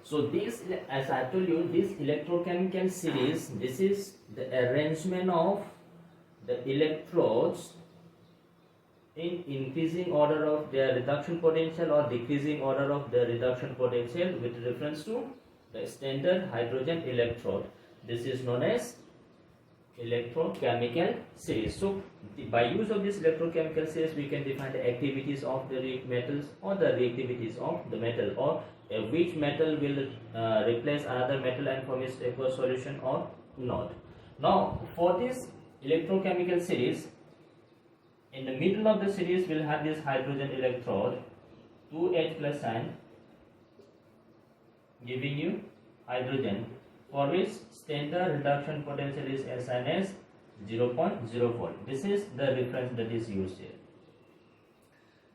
So this, as I told you, this electrochemical series, this is the arrangement of the electrodes in increasing order of their reduction potential or decreasing order of their reduction potential with reference to the standard hydrogen electrode. This is known as electrochemical series. So by use of this electrochemical series, we can define the activities of the metals or the reactivities of the metal, or which metal will replace another metal and form a aqueous solution or not. Now for this electrochemical series, in the middle of the series we'll have this hydrogen electrode, 2H plus sign, giving you hydrogen, for which standard reduction potential is assigned as 0.04. This is the reference that is used here.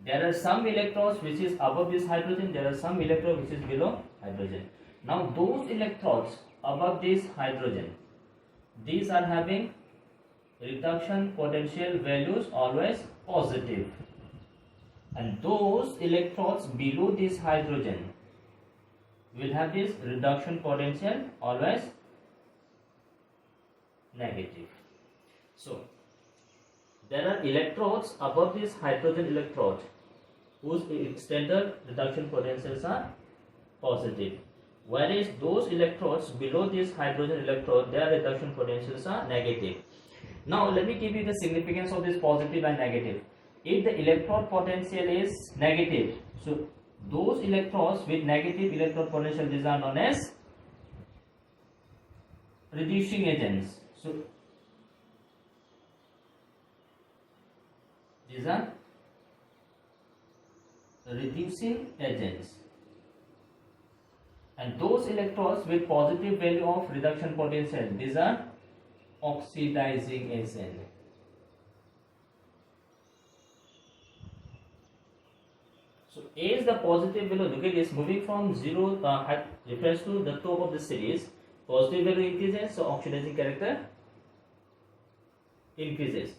There are some electrodes which is above this hydrogen, there are some electrodes which is below hydrogen. Now those electrodes above this hydrogen, these are having reduction potential values always positive, and those electrodes below this hydrogen will have this reduction potential always negative. So there are electrodes above this hydrogen electrode whose standard reduction potentials are positive, whereas those electrodes below this hydrogen electrode, their reduction potentials are negative. Now let me give you the significance of this positive and negative. If the electrode potential is negative, so those electrodes with negative electrode potential, these are known as reducing agents. So these are reducing agents, and those electrodes with positive value of reduction potential, these are oxidizing agent. So A is the positive value. Look at this, moving from 0 refers to the top of the series. Positive value increases, so oxidizing character increases.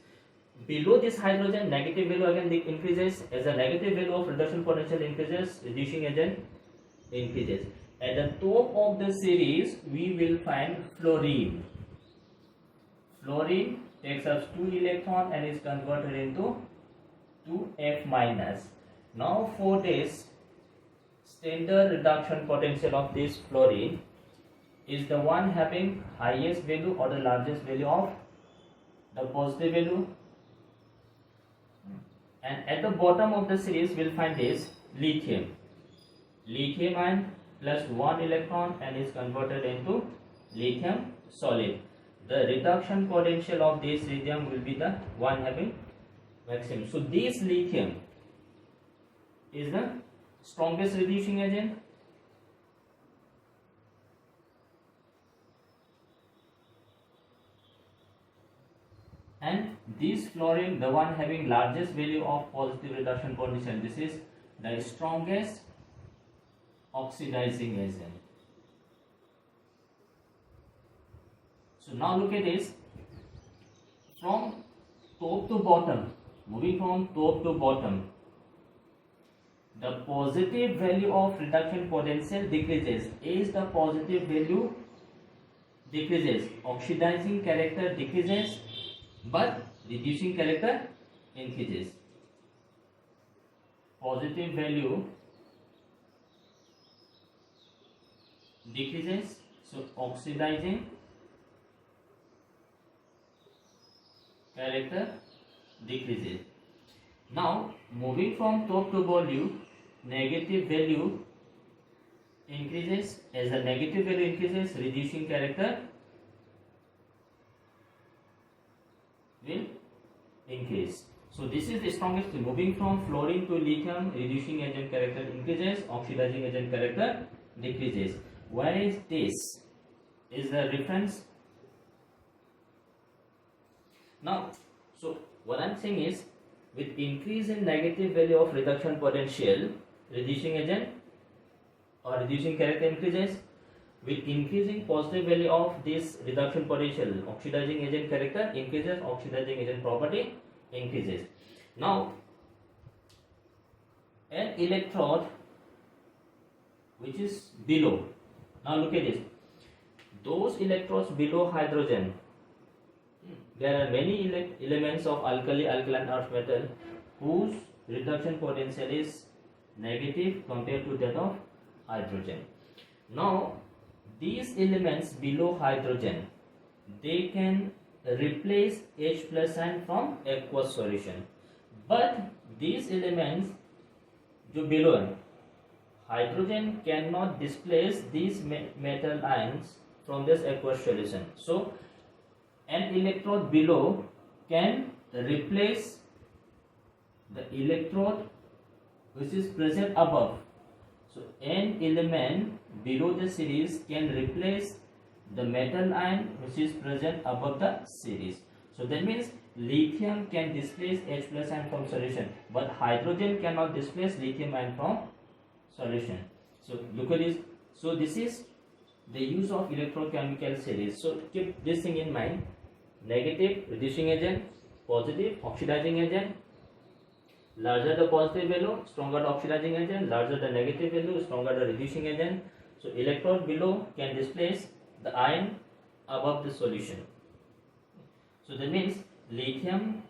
Below this hydrogen, negative value again increases, as a negative value of reduction potential increases, reducing agent increases. At the top of the series, we will find fluorine. Fluorine takes up 2 electrons and is converted into 2F minus. Now for this, standard reduction potential of this fluorine is the one having highest value or the largest value of the positive value, and at the bottom of the series we'll find this lithium. Lithium ion plus 1 electron and is converted into lithium solid. The reduction potential of this lithium will be the one having maximum. So this lithium is the strongest reducing agent, and this fluorine, the one having largest value of positive reduction potential, this is the strongest oxidizing agent. So now look at this, from top to bottom, moving from top to bottom, the positive value of reduction potential decreases. As the positive value decreases, oxidizing character decreases, but reducing character increases. Positive value decreases, so oxidizing character decreases. Now moving from top to bottom, negative value increases. As the negative value increases, reducing character will increase. So this is the strongest. Moving from fluorine to lithium, reducing agent character increases, oxidizing agent character decreases. Where is this? Is the reference. Now, so what I am saying is, with increase in negative value of reduction potential, reducing agent or reducing character increases. With increasing positive value of this reduction potential, oxidizing agent character increases, oxidizing agent property increases. Now an electrode which is below, Now look at this. Those electrons below hydrogen, there are many elements of alkali, alkaline earth metal whose reduction potential is negative compared to that of hydrogen. Now these elements below hydrogen, they can replace H plus ion from aqueous solution, but these elements जो below है, hydrogen cannot displace these metal ions from this aqueous solution. So an electrode below can replace the electrode which is present above. So an element below the series can replace the metal ion which is present above the series. So that means lithium can displace H plus ion from solution, but hydrogen cannot displace lithium ion from solution. So look at this. So this is the use of electrochemical series. So keep this thing in mind. Negative reducing agent, positive oxidizing agent. Larger the positive value, stronger the oxidizing agent. Larger the negative value, stronger the reducing agent. So electrode below can displace the ion above the solution. So that means lithium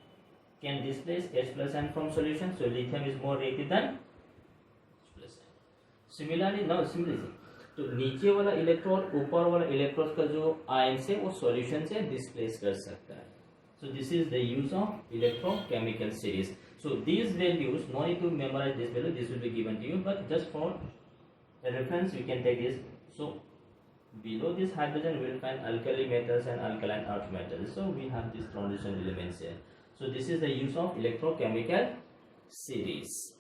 can displace H plus ion from solution. So lithium is more reactive than H plus ion. Similarly, now similarly, तो नीचे वाला electron ऊपर वाला electron का जो ion से वो solution से डिस्प्लेस कर सकता है. So this is the use of electrochemical series. So these values, no need to memorize this value, this will be given to you, but just for a reference you can take this. So below this hydrogen we will find alkali metals and alkaline earth metals. So we have these transition elements here. So this is the use of electrochemical series.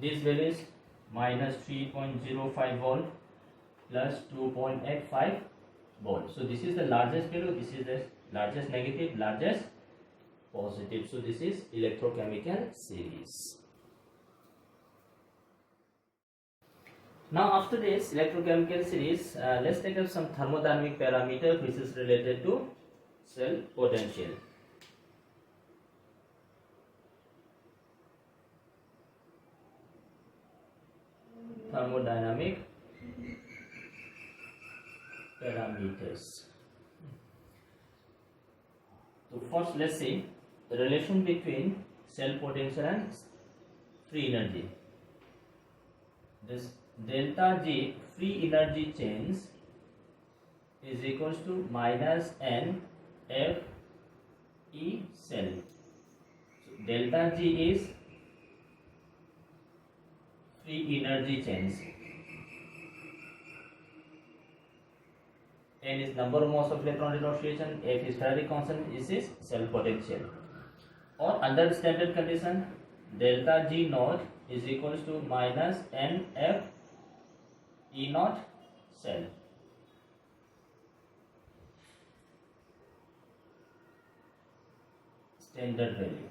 This value is minus 3.05 volt plus 2.85 volt. So this is the largest value, this is the largest negative, largest positive. So this is electrochemical series. Now after this electrochemical series, let's take up some thermodynamic parameter which is related to cell potential. Thermodynamic parameters. So first let's see the relation between cell potential and free energy. This delta G free energy change is equals to minus N F E cell. So delta G is free energy change. N is number of moles of electron reduction, F is Faraday constant, this is cell potential. Or under standard condition, delta G naught is equals to minus N F E naught cell. Standard value.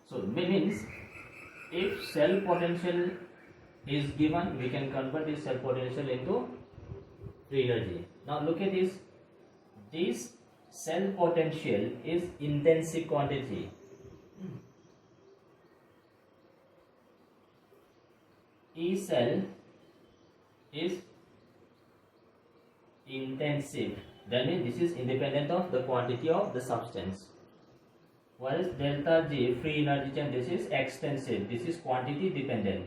So means if cell potential is given, we can convert this cell potential into free energy. Now look at this. This cell potential is intensive quantity. E cell is intensive. That means this is independent of the quantity of the substance. Whereas delta G free energy change, this is extensive, this is quantity dependent.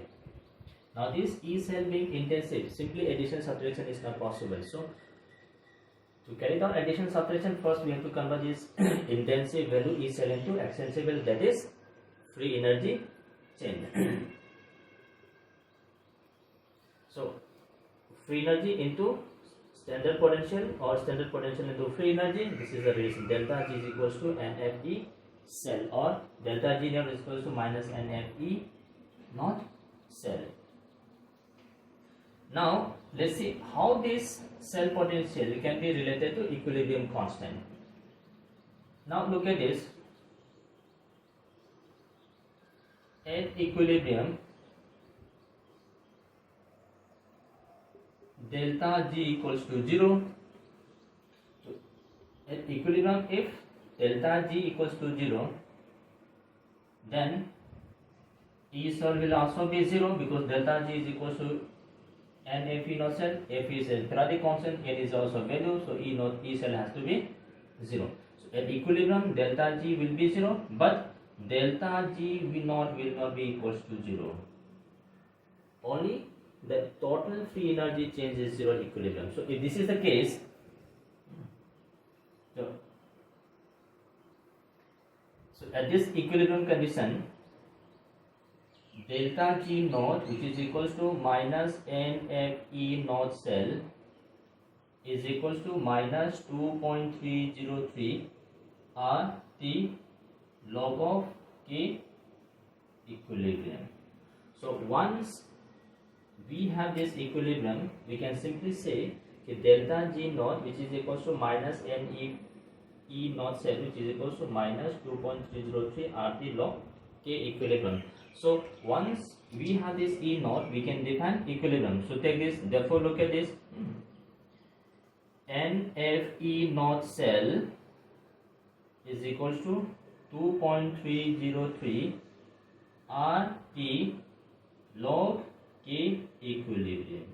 Now this E cell being intensive, simply addition subtraction is not possible. So to carry down addition subtraction, first we have to convert this intensive value E cell into extensive value, that is free energy change. So free energy into standard potential or standard potential into free energy, this is the relation. Delta G is equals to NFE cell or delta G naught is equals to minus NFE naught cell. Now let's see how this cell potential can be related to equilibrium constant. Now look at this. At equilibrium, delta G equals to 0. So at equilibrium, if delta G equals to 0, then E cell will also be 0 because delta G is equal to n F E naught cell. F is a periodic constant, n is also value, so E cell has to be 0. So at equilibrium, delta G will be 0, but delta G will not be equals to 0. Only the total free energy change is 0 at equilibrium. So if this is the case, so at this equilibrium condition, delta G naught, which is equals to minus NFE naught cell, is equals to minus 2.303 RT log of K equilibrium. So once we have this equilibrium, we can simply say that delta G naught, which is equals to minus NFE naught cell, which is equals to minus 2.303 RT log K equilibrium. So once we have this E naught, we can define equilibrium. So take this, therefore look at this, NFE naught cell is equals to 2.303 RT log K equilibrium.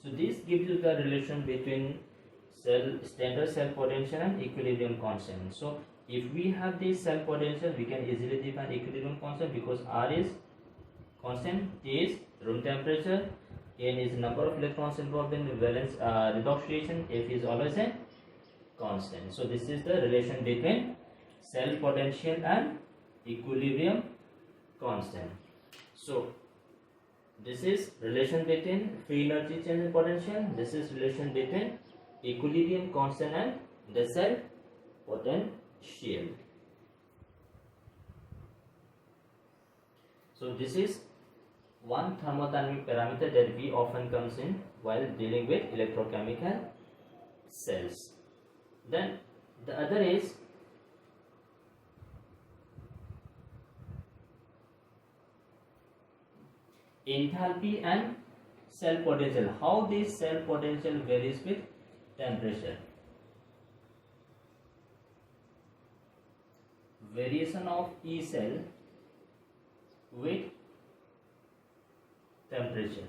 So this gives you the relation between standard cell potential and equilibrium constant. So if we have this cell potential, we can easily define equilibrium constant because R is constant, T is room temperature, N is number of electrons involved in valence redox reaction, F is always a constant. So this is the relation between cell potential and equilibrium constant. So this is relation between free energy change and potential. This is relation between equilibrium constant and the cell potential. So this is one thermodynamic parameter that we often comes in while dealing with electrochemical cells. Then the other is enthalpy and cell potential. How this cell potential varies with temperature. Variation of E cell with temperature.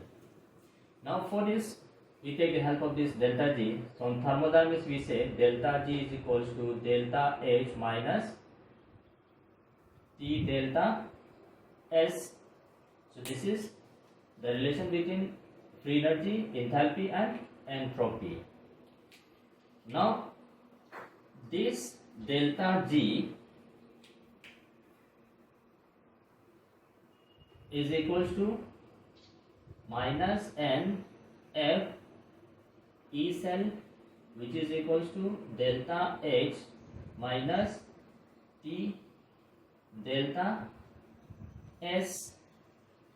Now for this, we take the help of this delta G. So in thermodynamics we say delta G is equals to delta H minus T delta S. So this is the relation between free energy, enthalpy and entropy. Now this delta G is equals to minus N F E cell, which is equals to delta H minus T delta S.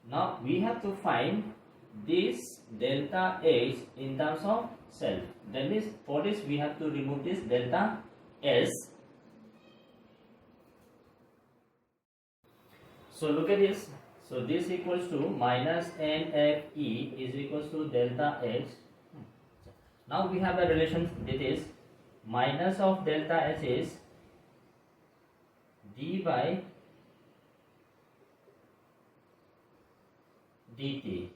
Now we have to find this delta H in terms of cell. That is, for this we have to remove this delta S. So look at this. So this equals to minus NFE is equals to delta H. Now we have a relation that is minus of delta H is d by dt.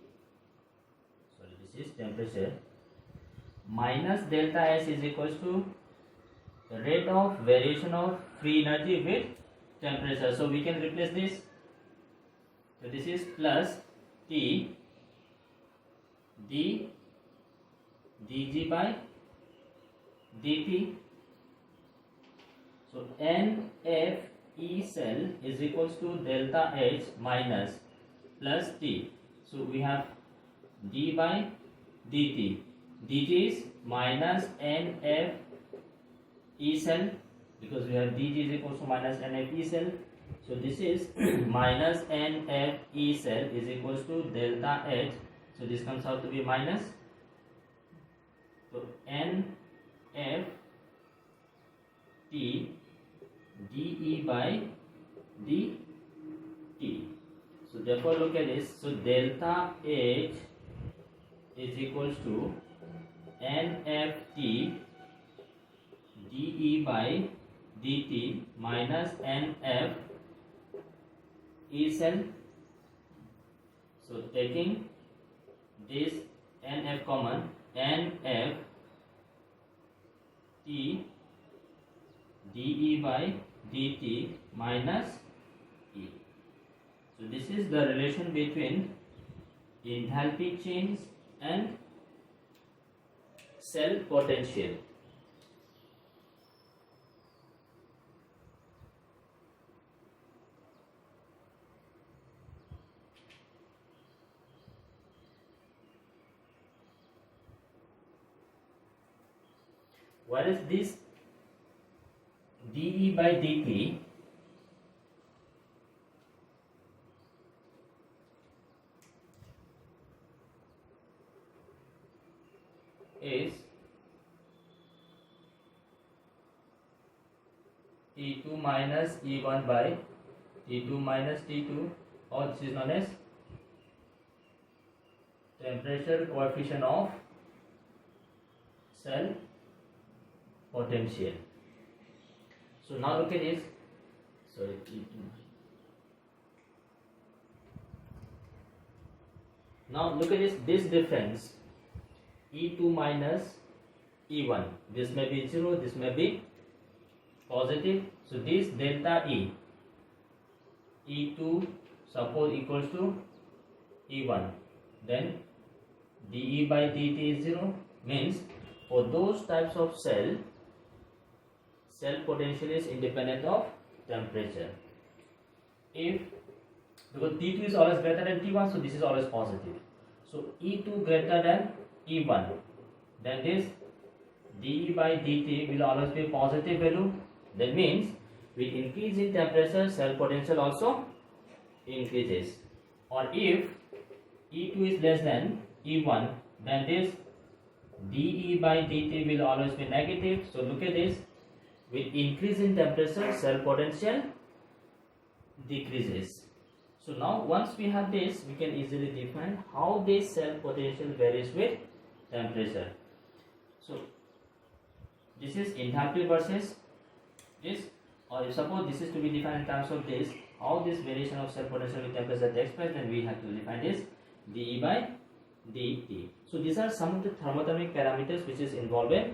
Sorry, this is temperature. Minus delta S is equals to the rate of variation of free energy with temperature. So we can replace this. So this is plus T d dg by dt. So NFE cell is equals to delta H minus plus T. So we have d by dt. dt is minus NFE cell because we have dg is equals to minus NFE cell. So this is minus NFE cell is equals to delta H. So this comes out to be minus. So NF T dE by dt. So therefore look at this. So delta H is equals to NFT dE by dt minus NF E cell So taking this NF common, NF T dE by dt minus E. So this is the relation between enthalpy change and cell potential. Whereas this dE by dt is T2 minus E1 by T2 minus T2, or this is known as temperature coefficient of cell potential. So now look at this. Sorry, now look at this difference, E2 minus E1. This may be 0, this may be positive. So this delta E, E2 suppose equals to E1, then dE by dt is 0, means for those types of cell potential is independent of temperature. If, because T2 is always greater than T1, so this is always positive. So E2 greater than E1, then this dE by dt will always be positive value. That means with increase in temperature, cell potential also increases. Or if E2 is less than E1, then this dE by dt will always be negative. So look at this, with increase in temperature, cell potential decreases. So now once we have this, we can easily define how this cell potential varies with temperature. So this is enthalpy versus this, or if suppose this is to be defined in terms of this, how this variation of cell potential with temperature takes place, then we have to define this dE by dt. So these are some of the thermodynamic parameters which is involved in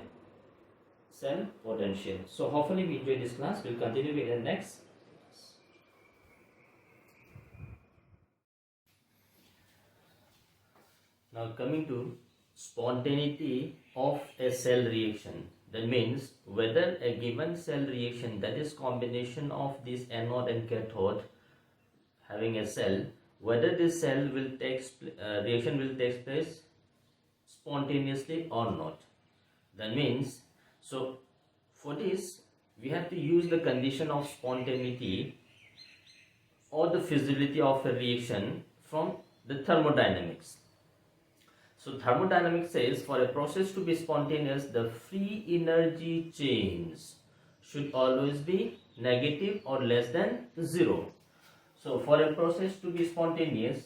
cell potential. So hopefully we enjoy this class. We'll continue with the next. Now coming to spontaneity of a cell reaction. That means whether a given cell reaction, that is combination of this anode and cathode having a cell, whether this cell will reaction will take place spontaneously or not. That means, so for this we have to use the condition of spontaneity or the feasibility of a reaction from the thermodynamics. So thermodynamics says for a process to be spontaneous, the free energy change should always be negative or less than 0. So for a process to be spontaneous,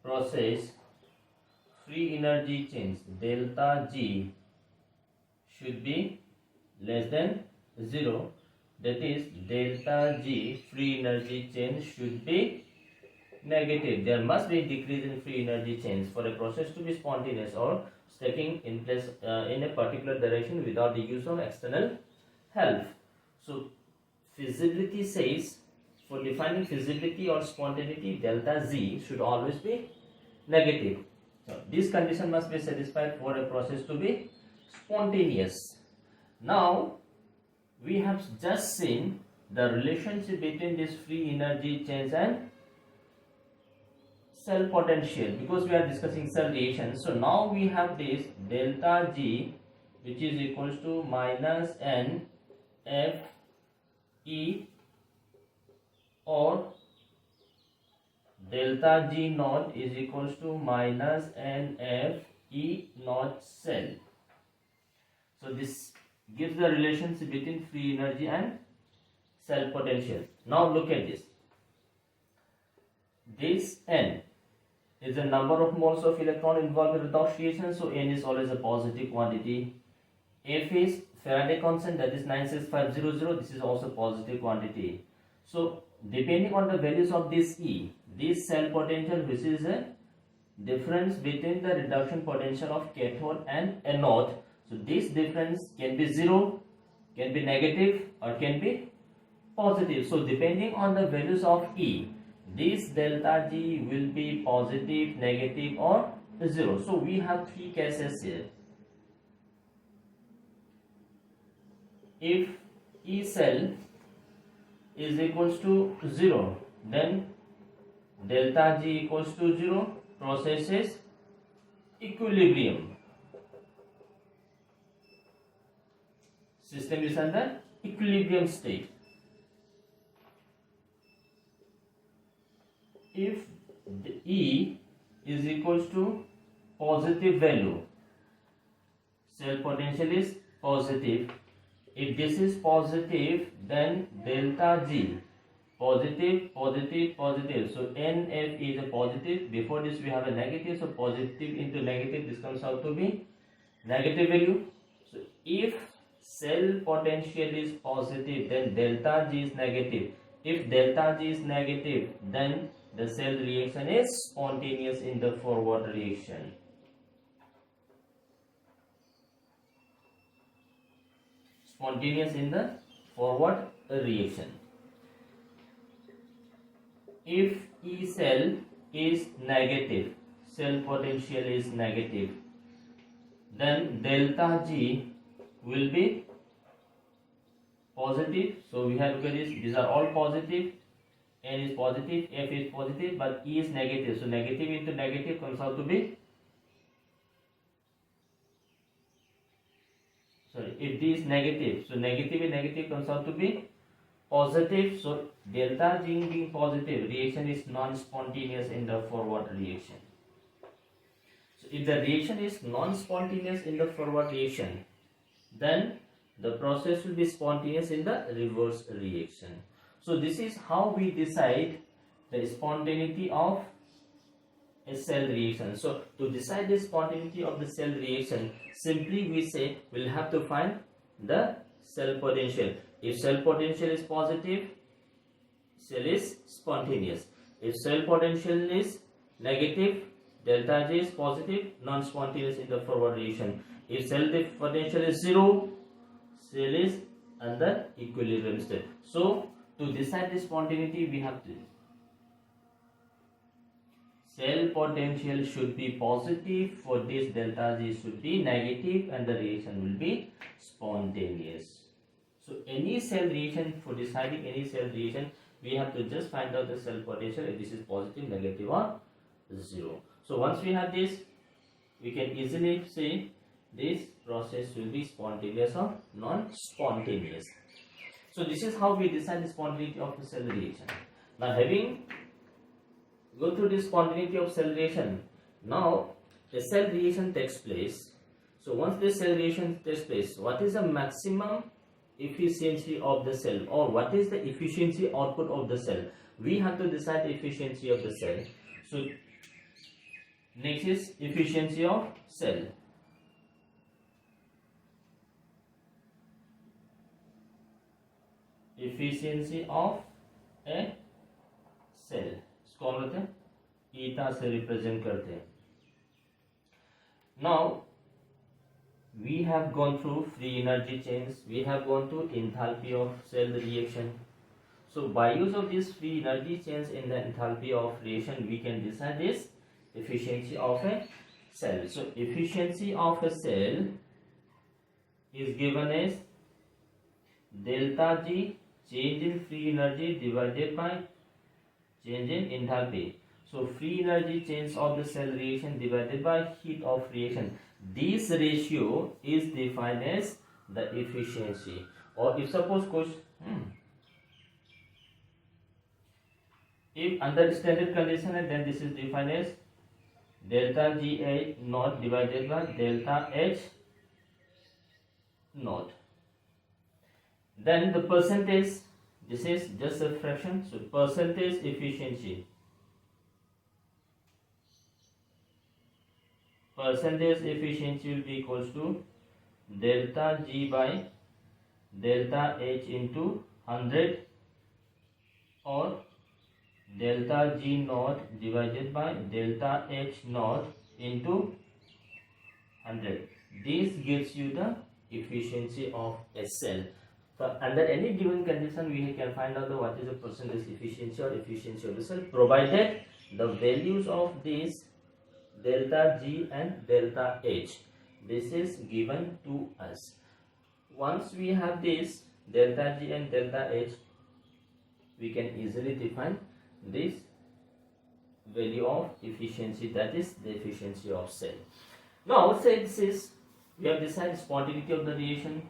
process, free energy change delta G should be less than 0. That is, delta G free energy change should be negative. There must be decrease in free energy change for a process to be spontaneous or taking in place in a particular direction without the use of external help. So feasibility says, for defining feasibility or spontaneity, delta Z should always be negative. So this condition must be satisfied for a process to be spontaneous. Now we have just seen the relationship between this free energy change and cell potential, because we are discussing cell reaction. So now we have this delta G, which is equals to minus N F E, or delta G naught is equals to minus N F E naught cell. So this gives the relationship between free energy and cell potential. Now look at this. This N is the number of moles of electron involved in redox reaction. So N is always a positive quantity. F is Faraday constant, that is 96500. This is also positive quantity. So depending on the values of this E, this cell potential, which is a difference between the reduction potential of cathode and anode. So this difference can be 0, can be negative, or can be positive. So depending on the values of E, this delta G will be positive, negative, or 0. So we have three cases here. If E cell is equals to 0, then delta G equals to 0, process is equilibrium. System is under equilibrium state. If E is equals to positive value, cell potential is positive. If this is positive, then delta G positive, positive, positive. So NF is a positive. Before this we have a negative. So positive into negative, this comes out to be negative value. So if cell potential is positive, then delta G is negative. If delta G is negative, then the cell reaction is spontaneous in the forward reaction. Spontaneous in the forward reaction. If E cell is negative, cell potential is negative, then delta G will be positive. So we have look at this, these are all positive. N is positive, F is positive, but E is negative. So negative into negative comes out to be, sorry, if D is negative, so negative and negative comes out to be positive. So delta G being positive, reaction is non-spontaneous in the forward reaction. So if the reaction is non-spontaneous in the forward reaction, then the process will be spontaneous in the reverse reaction. So this is how we decide the spontaneity of a cell reaction. So to decide the spontaneity of the cell reaction, simply we say we'll have to find the cell potential. If cell potential is positive, cell is spontaneous. If cell potential is negative, delta G is positive, non-spontaneous in the forward reaction. If cell potential is 0, cell is under equilibrium state. So to decide the spontaneity, we have to, cell potential should be positive, for this delta G should be negative, and the reaction will be spontaneous. So any cell reaction, for deciding any cell reaction, we have to just find out the cell potential, if this is positive, negative, or 0. So once we have this, we can easily say this process will be spontaneous or non-spontaneous. So this is how we decide the spontaneity of the cell reaction. Now having go through the spontaneity of cell reaction, now the cell reaction takes place. So once the cell reaction takes place, what is the maximum efficiency of the cell, or what is the efficiency output of the cell? We have to decide the efficiency of the cell. So next is efficiency of cell. Efficiency of a cell, इसको हम लोग ईटा से represent करते हैं. Now we have gone through free energy chains, we have gone through enthalpy of cell reaction. So by use of these free energy chains in the enthalpy of reaction, we can decide this efficiency of a cell. So efficiency of a cell is given as delta G, change in free energy, divided by change in enthalpy. So free energy change of the cell reaction divided by heat of reaction. This ratio is defined as the efficiency. Or if suppose question, if under standard condition, then this is defined as delta G H naught divided by delta H naught. Then the percentage, this is just a fraction, so percentage efficiency. percentage efficiency will be equals to delta G by delta H into 100 or delta G naught divided by delta H naught into 100. This gives you the efficiency of a cell. So under any given condition, we can find out what is the percentage efficiency or efficiency of the cell, provided the values of this delta G and delta H. This is given to us. Once we have this delta G and delta H, we can easily define this value of efficiency, that is the efficiency of cell. Now say this is, we have decided spontaneity of the reaction,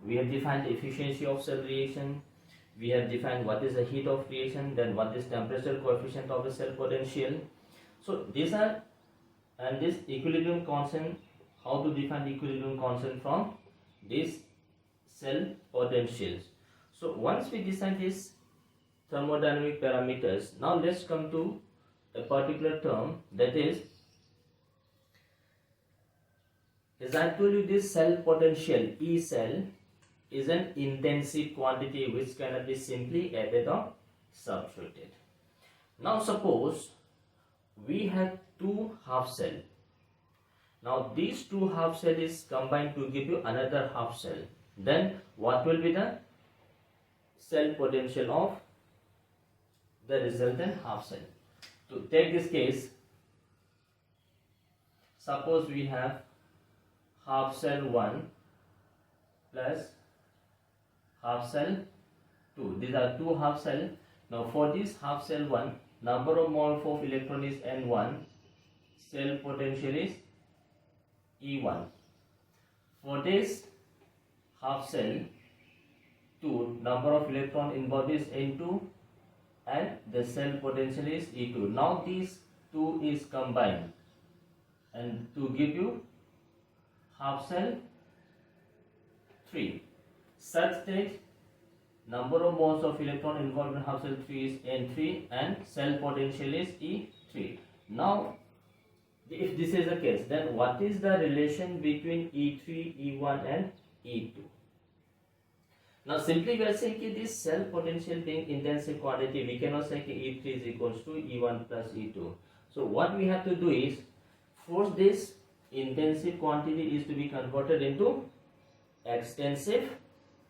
we have defined the efficiency of cell reaction, we have defined what is the heat of reaction, then what is temperature coefficient of the cell potential. So these are, and this equilibrium constant, how to define equilibrium constant from this cell potentials. So once we decide this thermodynamic parameters, now let's come to a particular term, that is, as I told you, this cell potential E cell is an intensive quantity which cannot be simply added or substituted. Now suppose we have two half cell. Now these two half cell is combined to give you another half cell. Then what will be the cell potential of the resultant half cell? To take this case, suppose we have half cell 1 plus half cell 2. These are two half cell. Now for this half cell 1, number of mole of electron is N1, cell potential is E1. For this half cell 2, number of electron involved is N2 and the cell potential is E2. Now these two is combined and to give you half cell 3, such that number of moles of electron involved in half cell 3 is N3 and cell potential is E3. Now if this is the case, then what is the relation between E3, E1 and E2? Now simply we are saying that this cell potential being intensive quantity, we cannot say that E3 is equals to E1 plus E2. So what we have to do is, force this intensive quantity is to be converted into extensive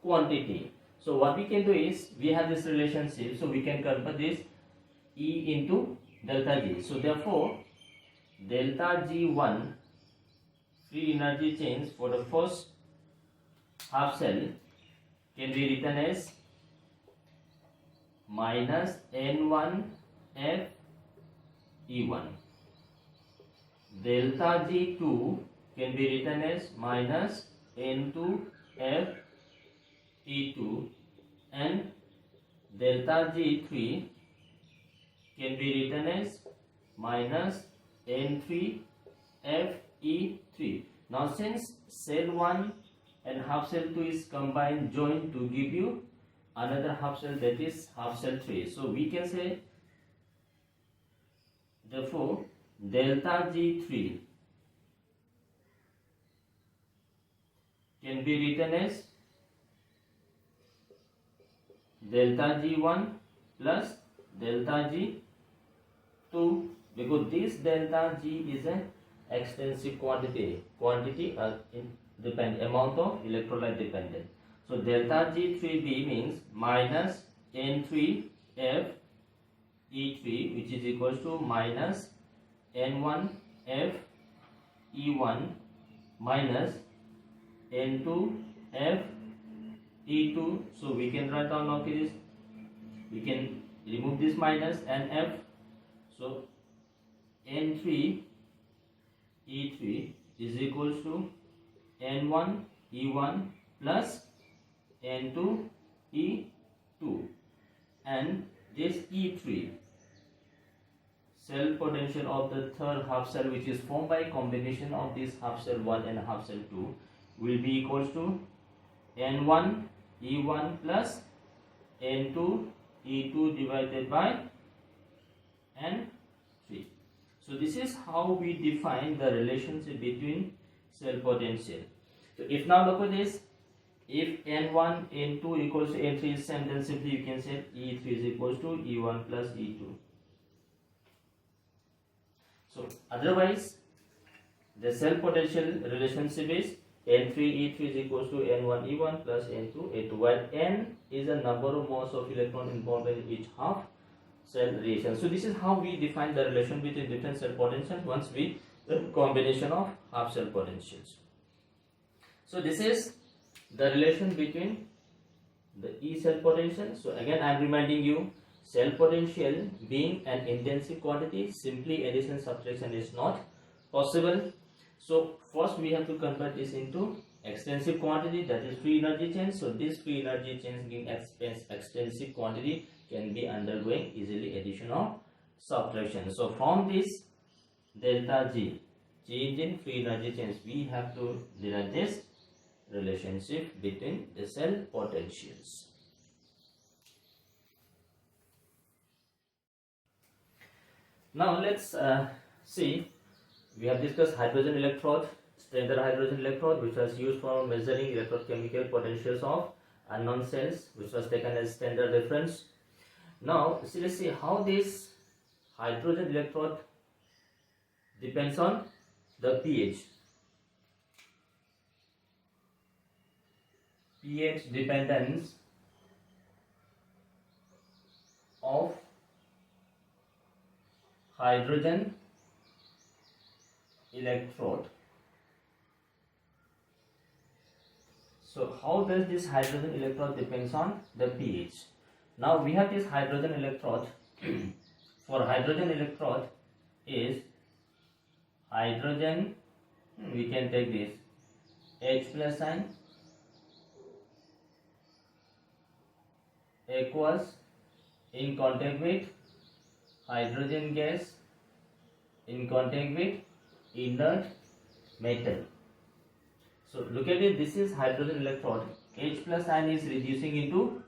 quantity. So what we can do is, we have this relationship, so we can convert this E into delta G. So therefore delta G1 free energy change for the first half cell can be written as minus N1 F E1. Delta G2 can be written as minus N2 F E2, and delta G3 can be written as minus N3 F E3. Now since cell 1 and half cell 2 is combined, joined to give you another half cell, that is half cell 3. So we can say, therefore delta G3 can be written as delta G1 plus delta G2, because this delta G is an extensive quantity amount of electrolyte dependent. So delta G3B means minus N3F E3, which is equals to minus N1F E1 minus N2F E2. So we can write down now this, we can remove this minus and F. So N3 E3 is equals to N1 E1 plus N2 E2, and this E3 cell potential of the third half cell, which is formed by combination of this half cell 1 and half cell 2, will be equals to N1 E1 plus N2 E2 divided by N3. So this is how we define the relationship between cell potential. So if now look at this, if N1, N2 equals to N3 is same, then simply you can say E3 is equals to E1 plus E2. So otherwise, the cell potential relationship is N3 E3 is equals to N1 E1 plus N2 A2, where N is the number of moles of electron involved in each half cell reaction. So this is how we define the relation between different cell potentials once we the combination of half cell potentials. So this is the relation between the E cell potential. So again I am reminding you, cell potential being an intensive quantity, simply addition subtraction is not possible. So first we have to convert this into extensive quantity, that is free energy change. So this free energy change being extensive quantity can be undergoing easily addition or subtraction. So from this delta G, change in free energy change, we have to derive this relationship between the cell potentials. Now let's see, we have discussed hydrogen electrode, standard hydrogen electrode, which was used for measuring electrochemical potentials of unknown cells, which was taken as standard reference. Now let's see how this hydrogen electrode depends on the pH. pH dependence of hydrogen electrode. So how does this hydrogen electrode depends on the pH? Now we have this hydrogen electrode. For hydrogen electrode is hydrogen, we can take this H plus sign, aqueous in contact with hydrogen gas in contact with inert metal. So look at it, this is hydrogen electrode, H plus ion is reducing into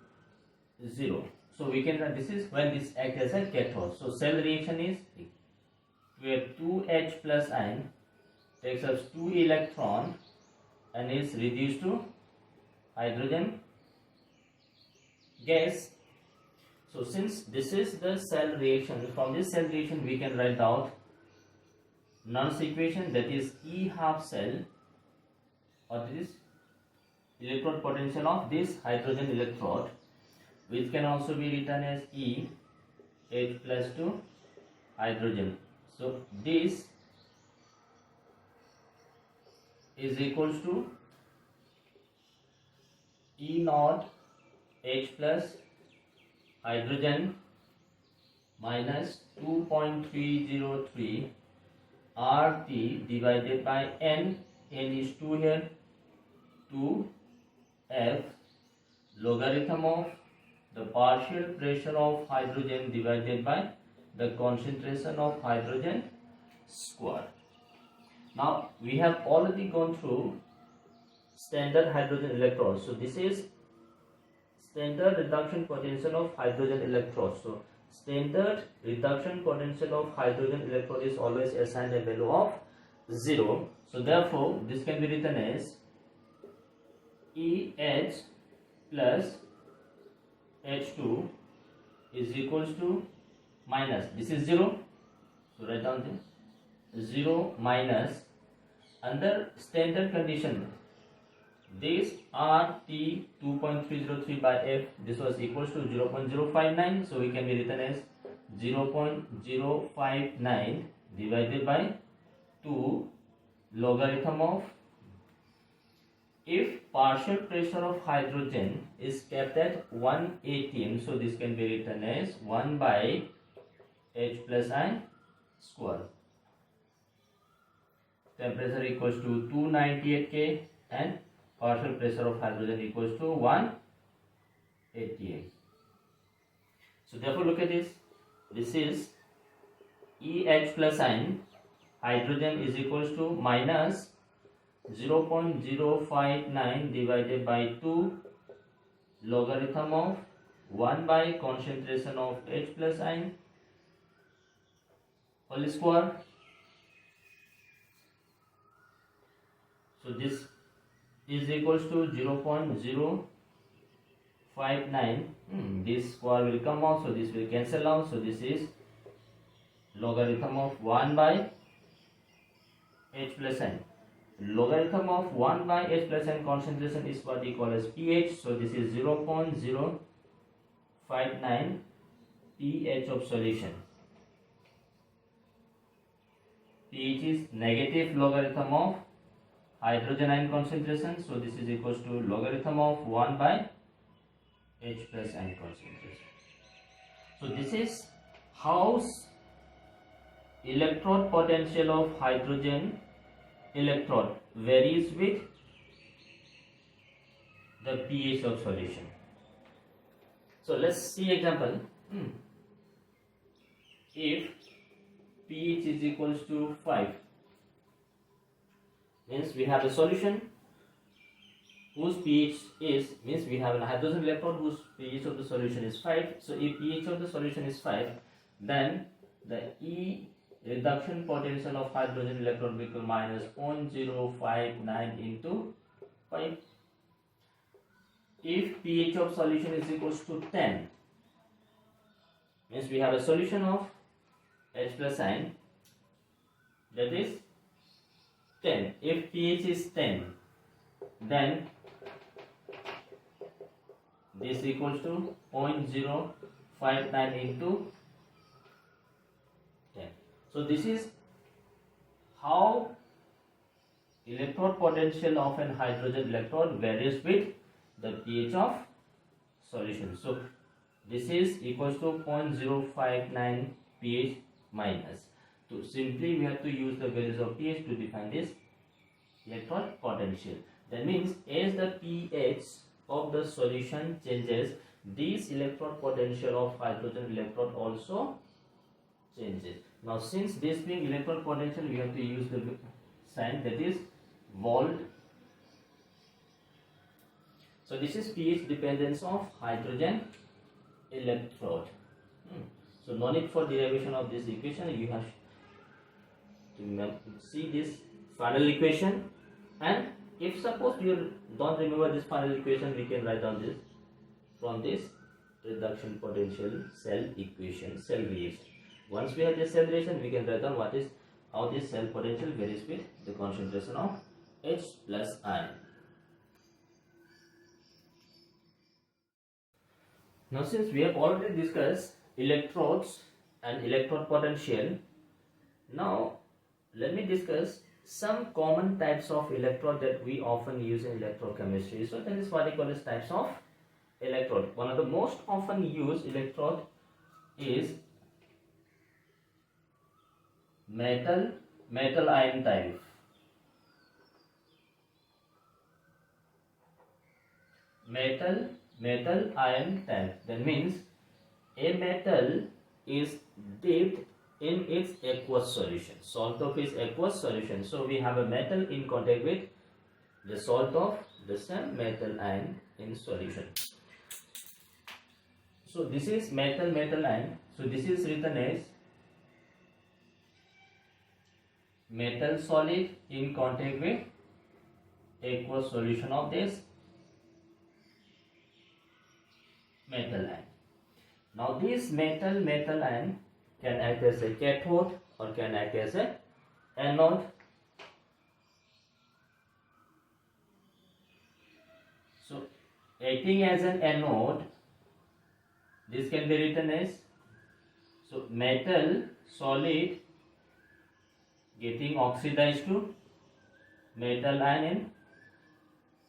0. So we can write this is when this acts as a cathode. So cell reaction is where 2H plus ion takes up 2 electron and is reduced to hydrogen gas. So since this is the cell reaction, from this cell reaction we can write out Nernst equation, that is E half cell, or this electrode potential of this hydrogen electrode, which can also be written as E H plus 2 hydrogen. So this is equals to E naught H plus hydrogen minus 2.303 RT divided by N. N is 2 here, 2F logarithm of the partial pressure of hydrogen divided by the concentration of hydrogen square. Now we have already gone through standard hydrogen electrode. So this is standard reduction potential of hydrogen electrode. So standard reduction potential of hydrogen electrode is always assigned a value of 0. So therefore this can be written as EH plus H2 is equals to minus, this is 0, so write down this 0 minus, under standard condition this RT 2.303 by F, this was equals to 0.059, so we can be written as 0.059 divided by 2 logarithm of, if partial pressure of hydrogen is kept at 1 atm, so this can be written as 1 by H plus ion square. Temperature equals to 298 K and partial pressure of hydrogen equals to 1 atm. So therefore look at this, this is EH plus ion, hydrogen is equals to minus 0.059 divided by 2 logarithm of 1 by concentration of H plus ion whole square So this is equals to 0.059. This square will come out, so this will cancel out. So this is logarithm of 1 by h plus n. Logarithm of 1 by h plus n concentration is what we call as pH. So this is 0.059 pH of solution. pH is negative logarithm of hydrogen ion concentration. So this is equals to logarithm of 1 by h plus n concentration. So this is how electrode potential of hydrogen electrode varies with the pH of solution. So let's see example. If pH is equals to 5, means we have a solution whose pH is, means we have a hydrogen electrode whose pH of the solution is 5. So if pH of the solution is 5, then the E reduction potential of hydrogen electrode become minus 0.059 into 5. If pH of solution is equals to 10, means we have a solution of H plus ion, that is 10. If pH is 10, then this equals to 0.059 into 10. So this is how electrode potential of an hydrogen electrode varies with the pH of solution. So this is equals to 0.059 pH minus. So simply we have to use the values of pH to define this electrode potential. That means as the pH of the solution changes, this electrode potential of hydrogen electrode also changes. Now since this being electrode potential, we have to use the sign, that is volt. So this is pH dependence of hydrogen electrode. So no need for derivation of this equation. You have to see this final equation, and if suppose you don't remember this final equation, we can write down this from this reduction potential cell equation, cell reaction. Once we have this cell reaction, we can write down what is how this cell potential varies with the concentration of H plus ion. Now since we have already discussed electrodes and electrode potential, now let me discuss some common types of electrode that we often use in electrochemistry. So that is what we call as types of electrode. One of the most often used electrode is metal ion type. Metal ion type. That means a metal is dipped in its aqueous solution. Salt of its aqueous solution. So we have a metal in contact with the salt of the same metal ion in solution. So this is metal ion. So this is written as metal solid in contact with aqueous solution of this metal ion. Now this metal ion can act as a cathode or can act as a anode. So acting as an anode, this can be written as, so metal solid getting oxidized to metal ion in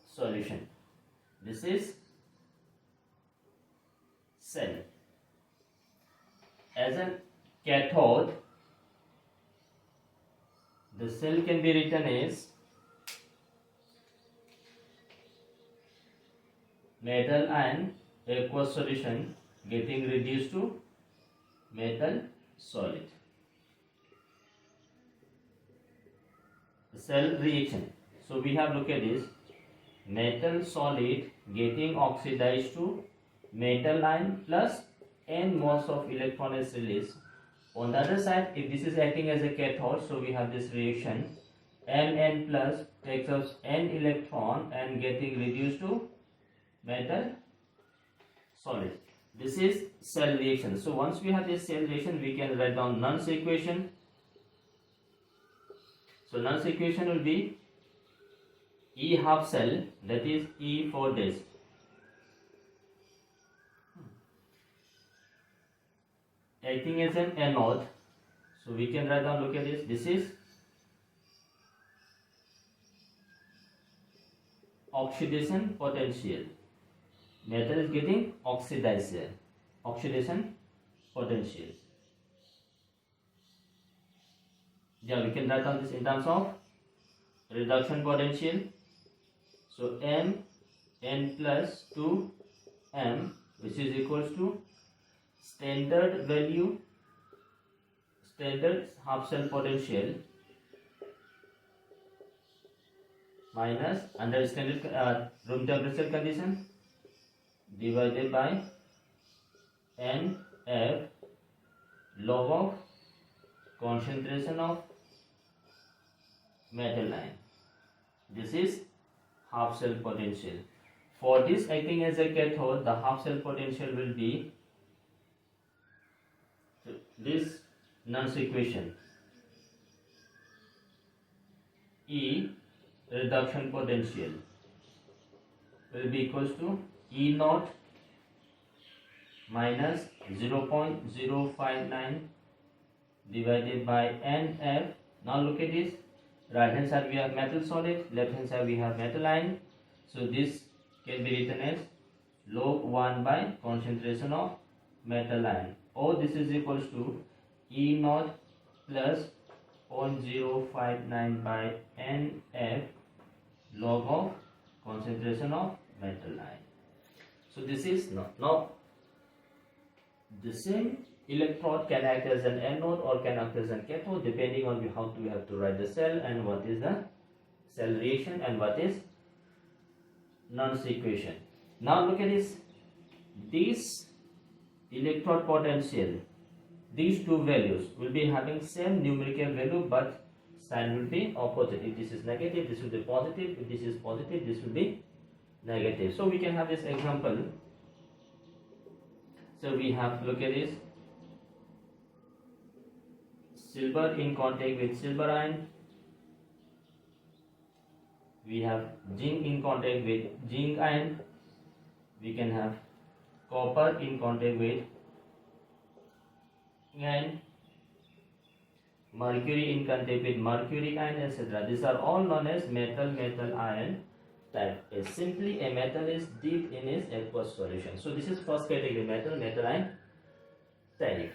solution. This is cell. As a cathode, the cell can be written as metal ion aqueous solution getting reduced to metal solid. The cell reaction. So we have looked at this metal solid getting oxidized to metal ion plus n moles of electron is released. On the other side, if this is acting as a cathode, so we have this reaction Mn plus takes us n electron and getting reduced to metal solid. This is cell reaction. So once we have this cell reaction, we can write down Nernst equation. So Nernst equation will be E half cell, that is E for this. Acting as an anode. So we can write down, look at this. This is oxidation potential. Metal is getting oxidized here. Oxidation potential. Yeah, we can write down this in terms of reduction potential. So M n plus 2 m, which is equals to standard value, standard half cell potential minus under standard room temperature condition divided by NF, log of concentration of metal ion. This is half cell potential. For this acting as a cathode, the half cell potential will be this Nernst equation. E reduction potential will be equals to E naught minus 0.059 divided by NF. Now look at this. Right hand side we have metal solid, left hand side we have metal ion. So this can be written as log 1 by concentration of metal ion. Or this is equals to E naught plus 0.059 by NF log of concentration of metal ion. So this is now the same electrode can act as an anode or can act as a cathode depending on how we have to write the cell and what is the cell reaction and what is Nernst equation. Now look at this. This electrode potential, these two values will be having same numerical value but sign will be opposite. If this is negative, this will be positive. If this is positive, this will be negative. So we can have this example. So we have, look at this, silver in contact with silver ion. We have zinc in contact with zinc ion. We can have copper in contact with ion, mercury in contact with mercury ion, etc. These are all known as metal ion type. Simply a metal is deep in its aqueous solution. So this is first category, metal ion type.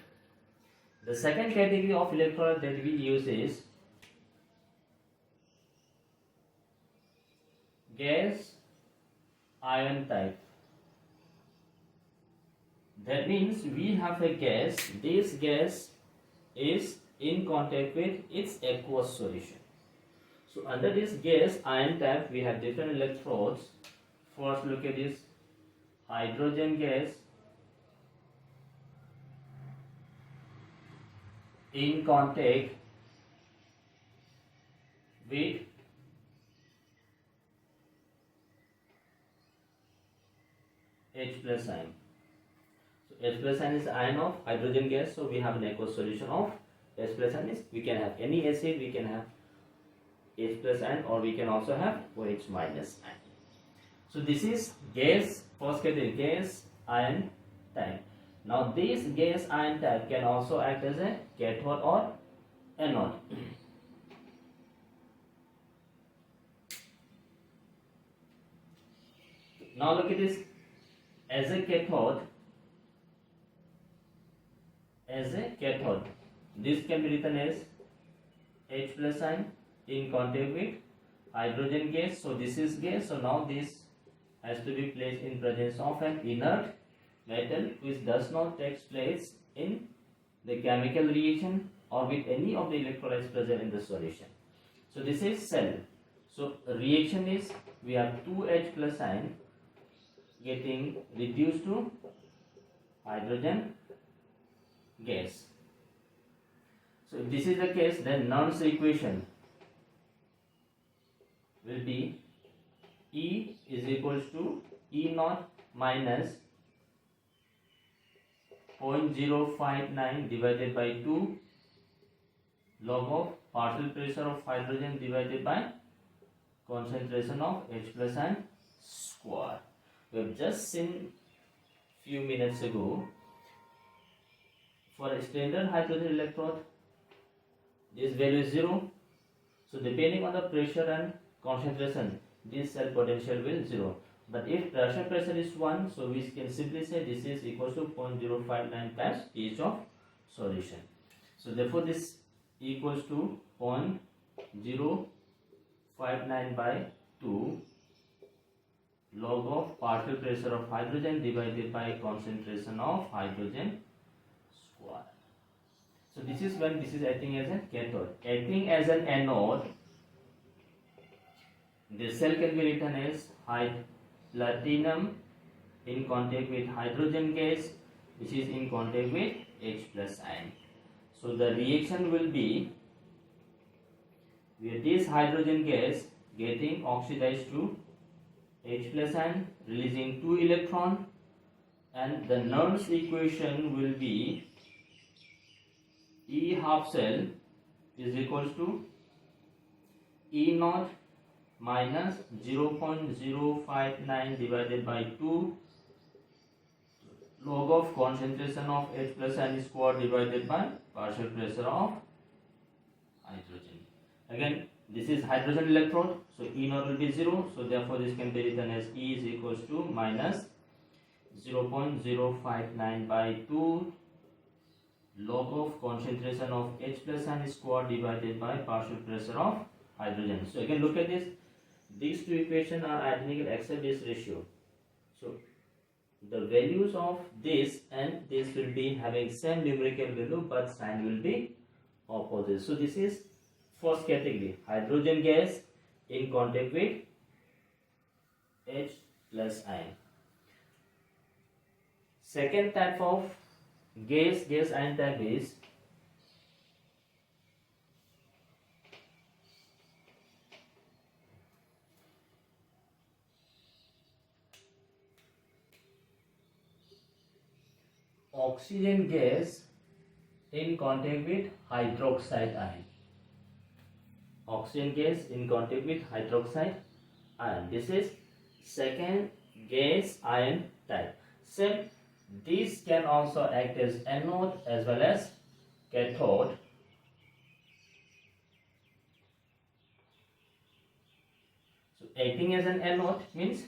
The second category of electrolyte that we use is gas ion type. That means we have a gas, this gas is in contact with its aqueous solution. So under this gas ion type we have different electrodes. First look at this, hydrogen gas in contact with H plus ion. So H plus ion is ion of hydrogen gas, so we have an aqueous solution of H plus ion. We can have any acid, we can have H plus ion, or we can also have OH minus ion. So this is gas, first category, gas ion type. Now this gas ion type can also act as a cathode or anode. Now look at this, as a cathode, this can be written as H plus ion in contact with hydrogen gas. So this is gas, so now this has to be placed in presence of an inert metal which does not take place in the chemical reaction or with any of the electrolytes present in the solution. So this is cell. So reaction is, we have 2H plus ion getting reduced to hydrogen gas. So if this is the case, then Nernst equation will be E is equals to E naught minus 0.059 divided by 2 log of partial pressure of hydrogen divided by concentration of H plus and square. We have just seen few minutes ago, for a standard hydrogen electrode this value is 0, so depending on the pressure and concentration this cell potential will 0. But if pressure is 1, so we can simply say this is equal to 0.059 times pH of solution. So therefore this equals to 0.059 by 2 log of partial pressure of hydrogen divided by concentration of hydrogen square. So this is when this is acting as a cathode. Acting as an anode, the cell can be written as platinum in contact with hydrogen gas, which is in contact with H plus ion. So the reaction will be with this hydrogen gas getting oxidized to H plus ion, releasing 2 electrons, and the Nernst equation will be E half cell is equals to E naught minus 0.059 divided by 2 log of concentration of H plus ion square divided by partial pressure of hydrogen. Again, this is hydrogen electrode, so E naught will be 0, so therefore this can be written as E is equals to minus 0.059 by 2 log of concentration of H plus ion square divided by partial pressure of hydrogen. So again look at this, these two equations are identical except this ratio. So the values of this and this will be having same numerical value but sign will be opposite. So this is first category, hydrogen gas in contact with H plus ion. Second type of gas ion type is oxygen gas in contact with hydroxide ion. Oxygen gas in contact with hydroxide ion. This is second gas ion type. Same, this can also act as anode as well as cathode. So acting as an anode means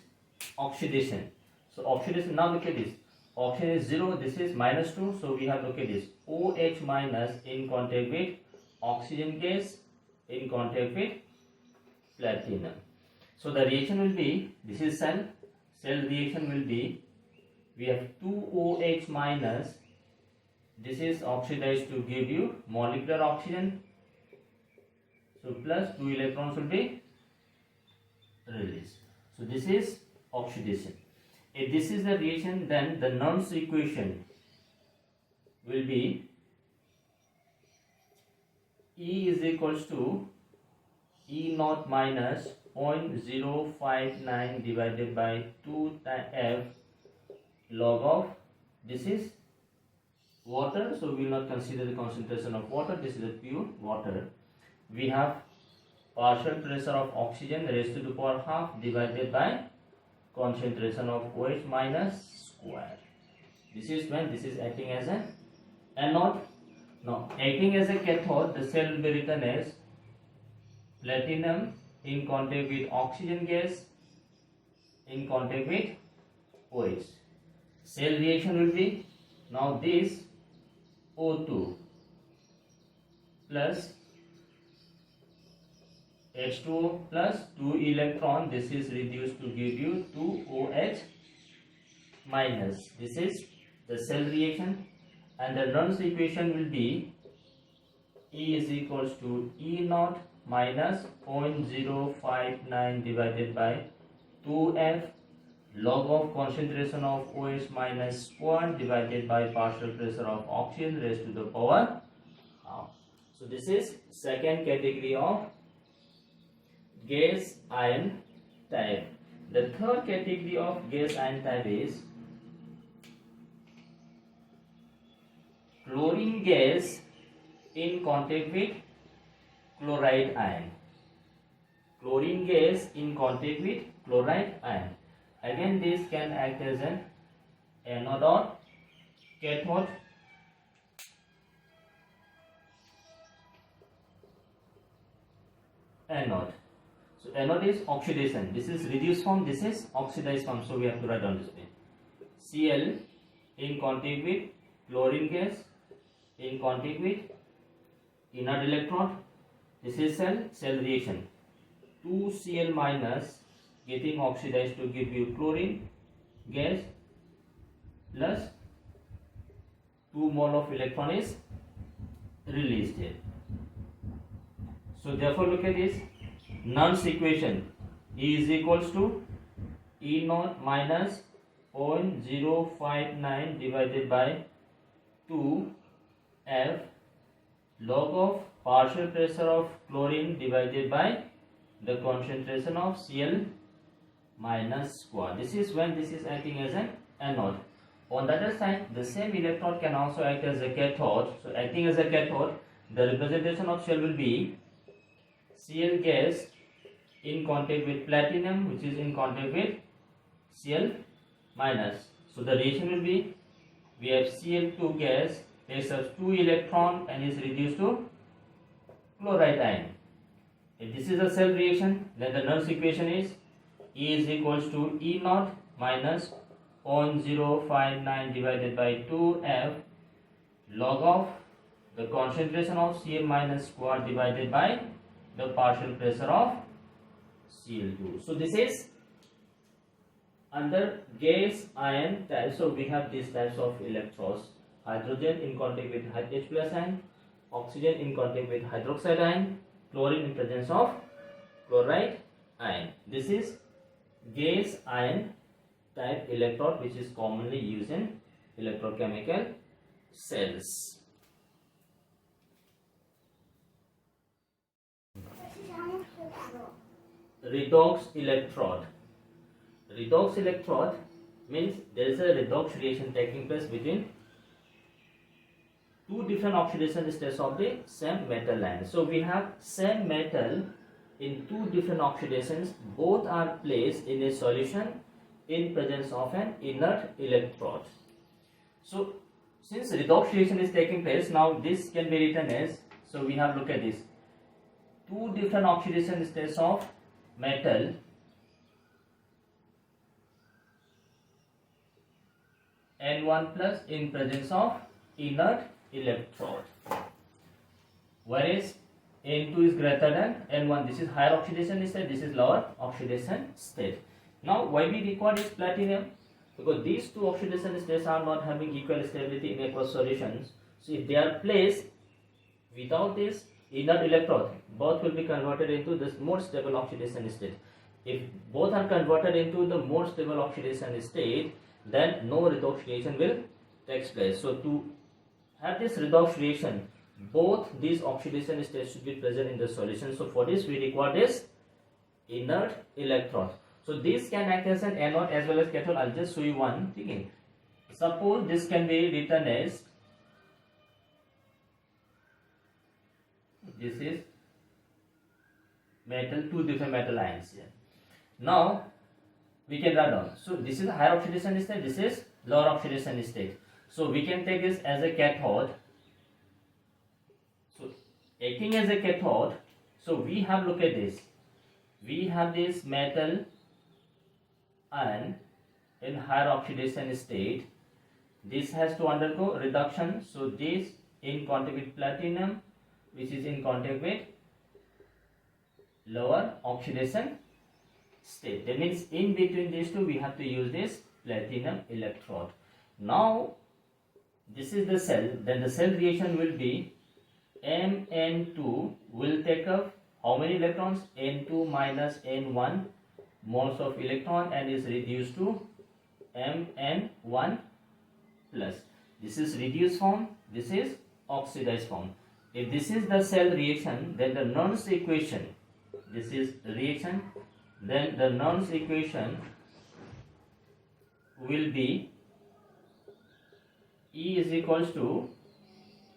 oxidation. So oxidation, now look at this. Oxygen is 0, this is minus 2, so we have, look at this, OH minus in contact with oxygen gas in contact with platinum. So the reaction will be, this is cell reaction will be, we have 2OH minus, this is oxidized to give you molecular oxygen, so plus 2 electrons will be released. So this is oxidation. If this is the reaction, then the Nernst equation will be E is equals to E naught minus 0.059 divided by 2F log of, this is water, so we will not consider the concentration of water, this is a pure water. We have partial pressure of oxygen raised to the power half divided by concentration of OH minus square. This is when this is acting as an anode. Now acting as a cathode, the cell will be written as platinum in contact with oxygen gas in contact with OH. Cell reaction will be, now this O2 plus H2O plus 2 electron, this is reduced to give you 2OH minus. This is the cell reaction, and the Nernst equation will be E is equals to E naught minus 0.059 divided by 2F log of concentration of OH minus square divided by partial pressure of oxygen raised to the power half. So this is second category of gas ion type. The third category of gas ion type is chlorine gas in contact with chloride ion. Chlorine gas in contact with chloride ion. Again, this can act as an anode or cathode. Anode. So anode is oxidation. This is reduced form. This is oxidized form. So we have to write down this way. Cl in contact with chlorine gas in contact with inert electrode. This is cell reaction. 2Cl minus getting oxidized to give you chlorine gas plus 2 mole of electron is released here. So therefore look at this, Nernst equation, E is equals to E naught minus 0.059 divided by 2 F log of partial pressure of chlorine divided by the concentration of Cl minus square. This is when this is acting as an anode. On the other side, the same electrode can also act as a cathode. So acting as a cathode, the representation of shell will be Cl gas in contact with platinum, which is in contact with Cl minus. So the reaction will be, we have Cl2 gas takes up 2 electron and is reduced to chloride ion. If this is a cell reaction, then the Nernst equation is E is equals to E naught minus 0.059 divided by 2F log of the concentration of Cl minus square divided by the partial pressure of Cl2. So this is under gas ion type. So we have these types of electrodes: hydrogen in contact with H plus ion, oxygen in contact with hydroxide ion, chlorine in presence of chloride ion. This is gas ion type electrode, which is commonly used in electrochemical cells. Redox electrode. Redox electrode means there is a redox reaction taking place between two different oxidation states of the same metal ion. So we have same metal in two different oxidations. Both are placed in a solution in presence of an inert electrode. So since redox reaction is taking place, now this can be written as, so we have, look at this, two different oxidation states of metal N1 plus in presence of inert electrode, whereas N2 is greater than N1. This is higher oxidation state, this is lower oxidation state. Now why we require this platinum? Because these two oxidation states are not having equal stability in aqueous solutions. So if they are placed without this inert electrode, both will be converted into this more stable oxidation state. If both are converted into the more stable oxidation state, then no redox reaction will take place. So to have this redox reaction, both these oxidation states should be present in the solution. So for this we require this inert electrode. So this can act as an anode as well as cathode. I'll just show you one thing. Suppose this can be written as, this is metal, two different metal ions here. Now we can write down. So this is higher oxidation state, this is lower oxidation state. So we can take this as a cathode. So acting as a cathode, so we have, look at this, we have this metal ion in higher oxidation state. This has to undergo reduction. So this in contact with platinum, which is in contact with lower oxidation state. That means in between these two we have to use this platinum electrode. Now this is the cell, then the cell reaction will be Mn2 will take up how many electrons? N2 minus N1 moles of electron and is reduced to Mn1 plus. This is reduced form, this is oxidized form. If this is the cell reaction, then the Nernst equation This is reaction. Then the Nernst equation will be E is equals to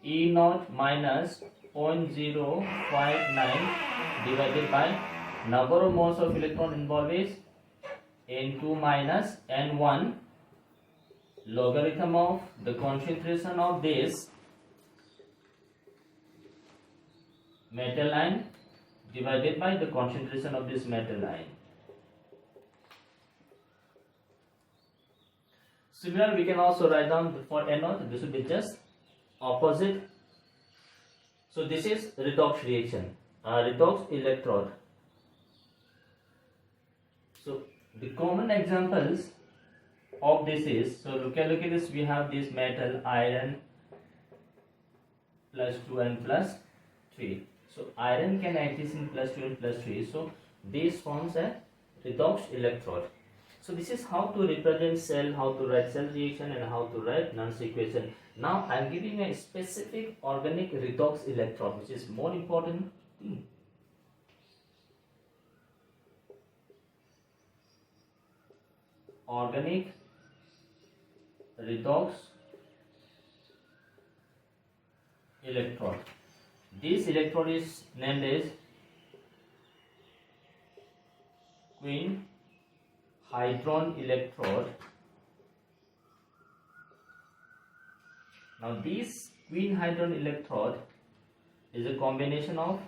E naught minus 0.059 divided by number of moles of electron involved is N2 minus N1 logarithm of the concentration of this metal ion divided by the concentration of this metal ion. Similar, we can also write down for anode, this will be just opposite. So this is redox reaction, redox electrode. So the common examples of this is, so look at this, we have this metal iron plus 2 and plus 3. So iron can exist in plus 2 and plus 3. So this forms a redox electrode. So this is how to represent cell, how to write cell reaction and how to write Nernst equation. Now I am giving a specific organic redox electrode, which is more important thing. Organic redox electrode. This electrode is named as quinhydron electrode. Now this quinhydron electrode is a combination of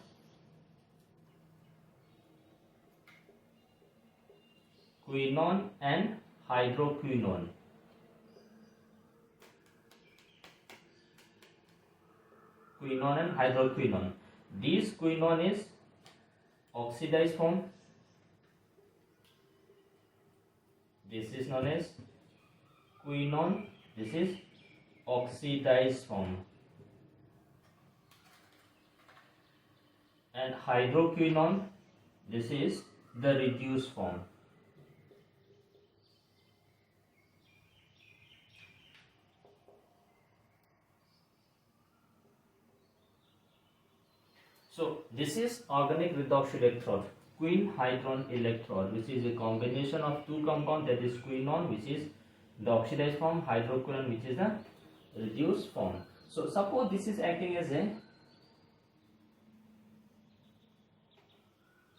quinone and hydroquinone. Quinone and hydroquinone. This quinone is oxidized form. This is known as quinone. This is oxidized form. And hydroquinone, this is the reduced form. So this is organic redox electrode, quinhydron electrode, which is a combination of two compounds, that is quinone, which is the oxidized form, hydroquinone, which is the reduced form. So suppose this is acting as a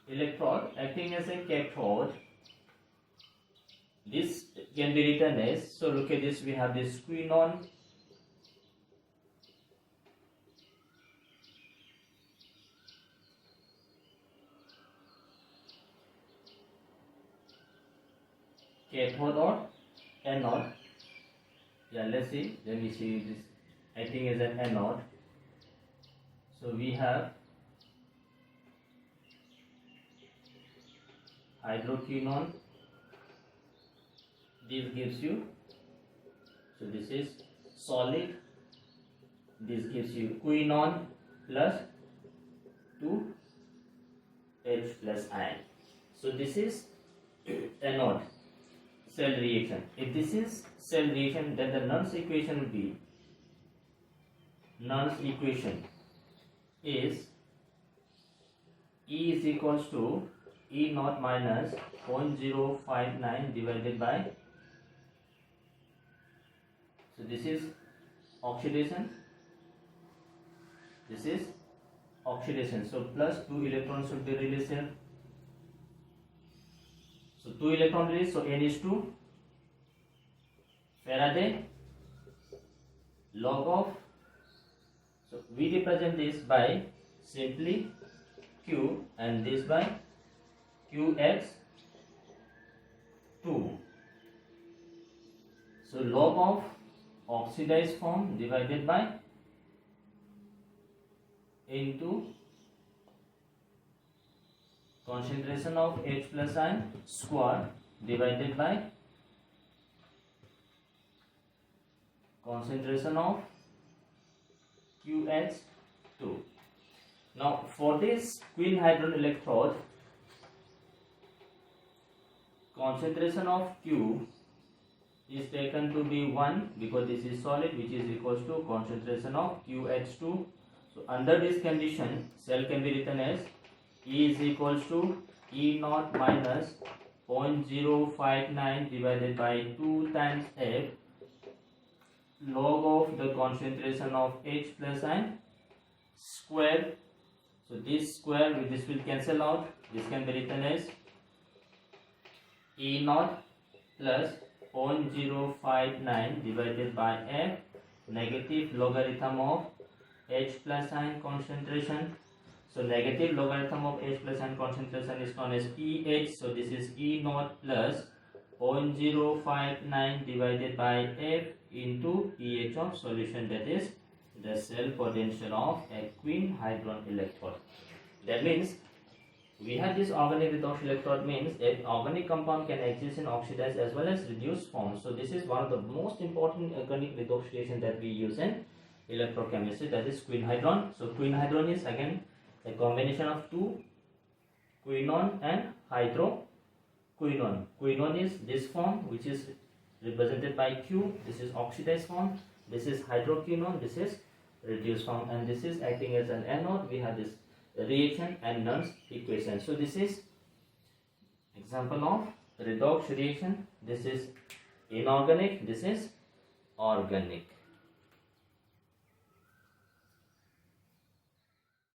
electrode, acting as a cathode. This can be written as, so look at this, we have this quinone cathode or anode. Yeah, let's see. Let me see this acting as an anode. So we have hydroquinone. This gives you, so this is solid. This gives you quinone plus 2H plus ion. So this is anode. Cell reaction. If this is cell reaction, then the Nernst equation will be, Nernst equation is E is equals to E naught minus 0.059 divided by, so this is oxidation, this is oxidation, so plus 2 electrons should be released here. So 2 electron release, so N is 2 Faraday log of, so we represent this by simply Q and this by Qx2. So log of oxidized form divided by into concentration of H plus ion square divided by concentration of QH2. Now for this quinhydron electrode, concentration of Q is taken to be 1 because this is solid, which is equals to concentration of QH2. So under this condition, cell can be written as E is equals to E naught minus 0.059 divided by 2 times F log of the concentration of H plus ion square. So this square with this will cancel out. This can be written as E naught plus 0.059 divided by F negative logarithm of H plus ion concentration. So negative logarithm of H plus ion concentration is known as EH. So this is E naught plus 0.059 divided by F into EH of solution, that is the cell potential of a quinhydron electrode. That means we have this organic redox electrode, means an organic compound can exist in oxidized as well as reduced form. So this is one of the most important organic redox reaction that we use in electrochemistry, that is quinhydron. So quinhydron is again a combination of two, quinone and hydroquinone. Quinone is this form which is represented by Q. This is oxidized form. This is hydroquinone. This is reduced form, and this is acting as an anode. We have this reaction and Nernst equation. So this is example of redox reaction. This is inorganic. This is organic.